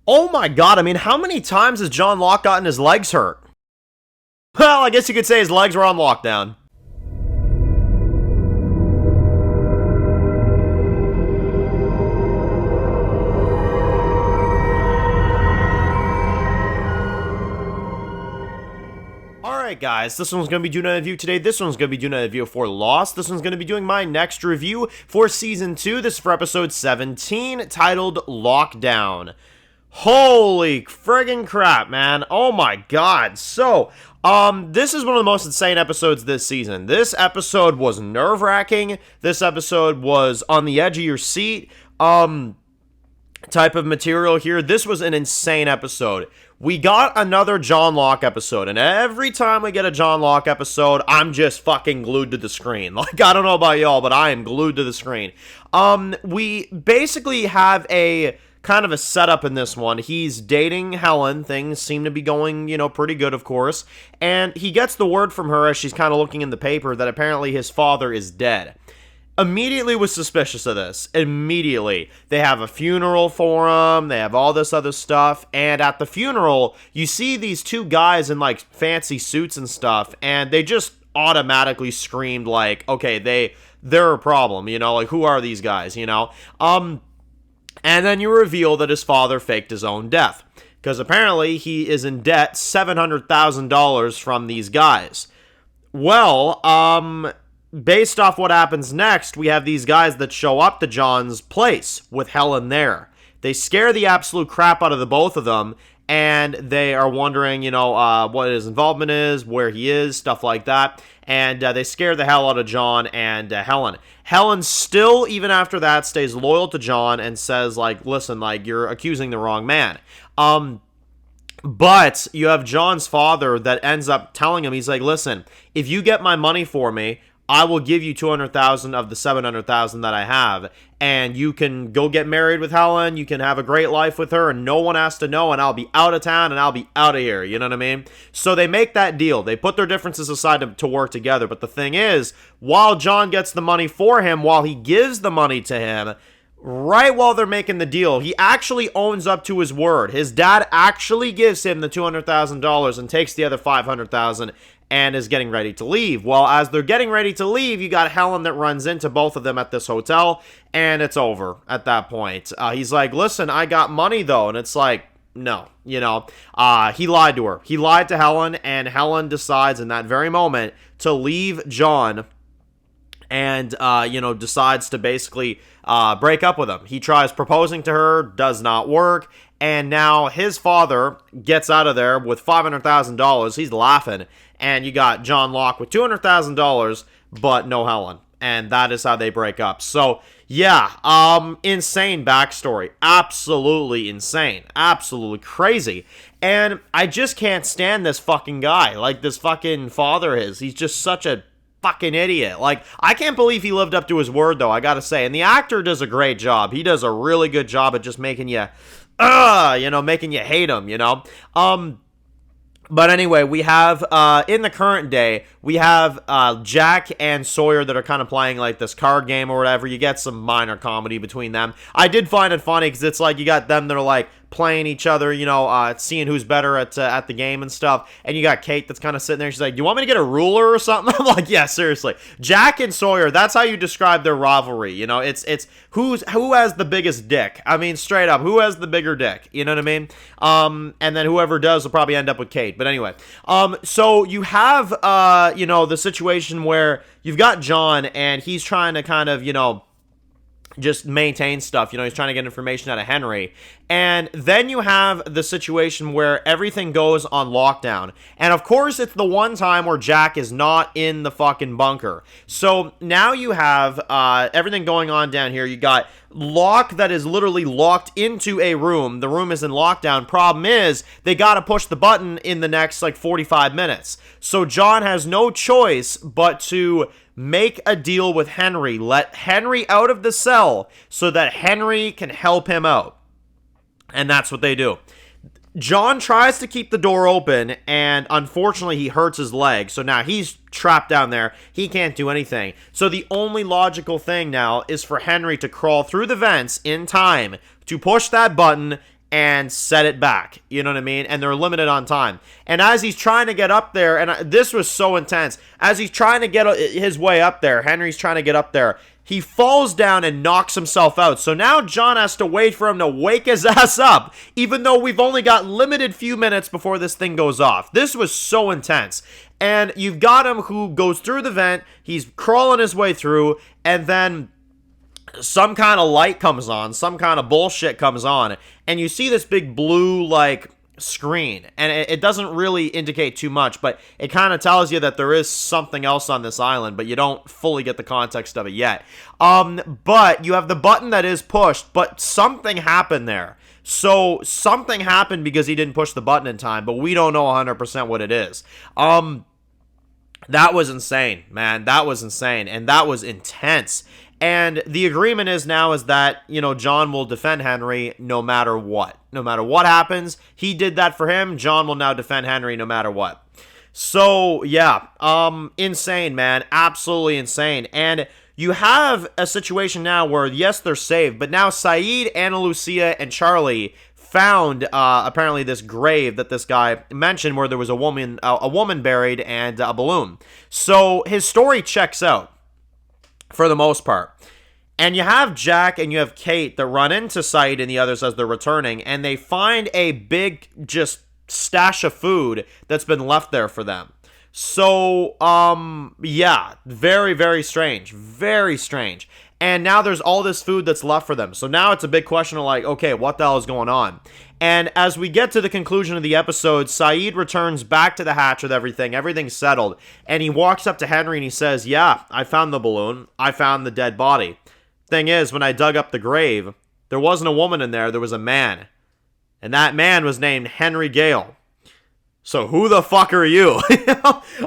Oh my god, I mean, how many times has John Locke gotten his legs hurt? Well, I guess you could say his legs were on lockdown. Alright guys, this one's going to be doing a review today. This one's going to be doing a review for Lost. This one's going to be doing my next review for Season 2. This is for Episode 17, titled Lockdown. Holy friggin' crap, man. Oh my god. So, this is one of the most insane episodes this season. This episode was nerve-wracking. This episode was on the edge of your seat. Type of material here. This was an insane episode. We got another John Locke episode, and every time we get a John Locke episode, I'm just fucking glued to the screen. Like, I don't know about y'all, but I am glued to the screen. We basically have a kind of a setup in this one. He's dating Helen. Things seem to be going, pretty good, of course. And he gets the word from her as she's kind of looking in the paper that apparently his father is dead. Immediately was suspicious of this. Immediately. They have a funeral for him. They have all this other stuff. And at the funeral, you see these two guys in, like, fancy suits and stuff. And they just automatically screamed, like, okay, they're a problem, like, who are these guys, And then you reveal that his father faked his own death. Because apparently he is in debt $700,000 from these guys. Well, based off what happens next, we have these guys that show up to John's place with Helen there. They scare the absolute crap out of the both of them, and they are wondering, what his involvement is, where he is, stuff like that. And they scare the hell out of John and Helen. Helen still, even after that, stays loyal to John and says, like, listen, like, you're accusing the wrong man. But you have John's father that ends up telling him, he's like, listen, if you get my money for me, I will give you $200,000 of the $700,000 that I have, and you can go get married with Helen, you can have a great life with her, and no one has to know, and I'll be out of town, and I'll be out of here, you know what I mean? So they make that deal. They put their differences aside to work together, but the thing is, while John gets the money for him, while he gives the money to him, right while they're making the deal, he actually owns up to his word. His dad actually gives him the $200,000 and takes the other $500,000 and is getting ready to leave. Well, as they're getting ready to leave, you got Helen that runs into both of them at this hotel, and it's over at that point. He's like, listen, I got money, though, and it's like, no, he lied to her. He lied to Helen, and Helen decides in that very moment to leave John and, decides to basically break up with him. He tries proposing to her, does not work, and now his father gets out of there with $500,000. He's laughing, and you got John Locke with $200,000, but no Helen. And that is how they break up. So, yeah, insane backstory. Absolutely insane. Absolutely crazy. And I just can't stand this fucking guy. Like, this fucking father is. He's just such a fucking idiot. Like, I can't believe he lived up to his word, though, I gotta say. And the actor does a great job. He does a really good job at just making you, making you hate him, But anyway, we have, in the current day, we have Jack and Sawyer that are kind of playing, like, this card game or whatever. You get some minor comedy between them. I did find it funny because it's like you got them that are, like, playing each other, seeing who's better at the game and stuff. And you got Kate that's kind of sitting there. She's like, do you want me to get a ruler or something? I'm like, yeah, seriously. Jack and Sawyer, that's how you describe their rivalry. It's who has the biggest dick. I mean, straight up, who has the bigger dick? You know what I mean? And then whoever does will probably end up with Kate. But anyway, so you have, the situation where you've got John and he's trying to kind of, just maintain stuff. He's trying to get information out of Henry. And then you have the situation where everything goes on lockdown. And of course, it's the one time where Jack is not in the fucking bunker. So now you have everything going on down here. You got Locke that is literally locked into a room. The room is in lockdown. Problem is, they got to push the button in the next, 45 minutes. So John has no choice but to make a deal with Henry. Let Henry out of the cell so that Henry can help him out. And that's what they do. John tries to keep the door open, and unfortunately he hurts his leg. So now he's trapped down there. He can't do anything. So the only logical thing now is for Henry to crawl through the vents in time to push that button and set it back. You know what I mean? And they're limited on time. And as he's trying to get up there, and this was so intense, as he's trying to get his way up there, Henry's trying to get up there, he falls down and knocks himself out. So now Jon has to wait for him to wake his ass up, even though we've only got limited few minutes before this thing goes off. This was so intense. And you've got him who goes through the vent, he's crawling his way through, and then some kind of light comes on, some kind of bullshit comes on, and you see this big blue, like, screen, and it doesn't really indicate too much, but it kind of tells you that there is something else on this island, but you don't fully get the context of it yet. But you have the button that is pushed, but something happened there. So something happened because he didn't push the button in time, but we don't know 100% what it is. That was insane, man. That was insane, and that was intense. And the agreement is that, you know, Jon will defend Henry no matter what. No matter what happens, he did that for him. Jon will now defend Henry no matter what. So, yeah, insane, man. Absolutely insane. And you have a situation now where, yes, they're saved, but now Sayid, Ana Lucia, and Charlie found apparently this grave that this guy mentioned where there was a woman buried and a balloon. So his story checks out for the most part. And you have Jack and you have Kate that run into Sayid and the others as they're returning, and they find a big just stash of food that's been left there for them. So, yeah, very, very strange. Very strange. And now there's all this food that's left for them. So now it's a big question of like, okay, what the hell is going on? And as we get to the conclusion of the episode, Sayid returns back to the hatch with everything. Everything's settled. And he walks up to Henry and he says, yeah, I found the balloon. I found the dead body. Thing is, when I dug up the grave, there wasn't a woman in there. There was a man. And that man was named Henry Gale. So who the fuck are you?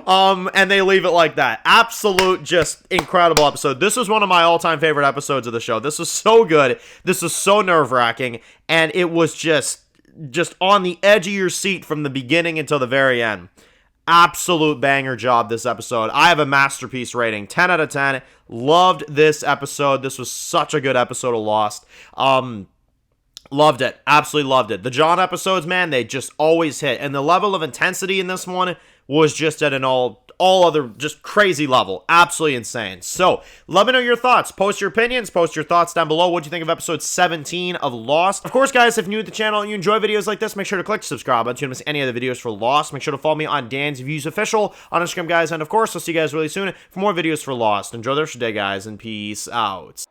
And they leave it like that. Absolute, just incredible episode. This was one of my all-time favorite episodes of the show. This was so good. This was so nerve-wracking. And it was just on the edge of your seat from the beginning until the very end. Absolute banger job this episode. I have a masterpiece rating. 10 out of 10. Loved this episode. This was such a good episode of Lost. Loved it. Absolutely loved it. The Jon episodes, man, they just always hit. And the level of intensity in this one was just at an all other just crazy level. Absolutely insane. So, let me know your thoughts. Post your opinions. Post your thoughts down below. What do you think of episode 17 of Lost? Of course, guys, if you're new to the channel and you enjoy videos like this, make sure to click subscribe button so you don't miss any other videos for Lost. Make sure to follow me on Dan's Views Official on Instagram, guys. And, of course, I'll see you guys really soon for more videos for Lost. Enjoy the rest of your day, guys, and peace out.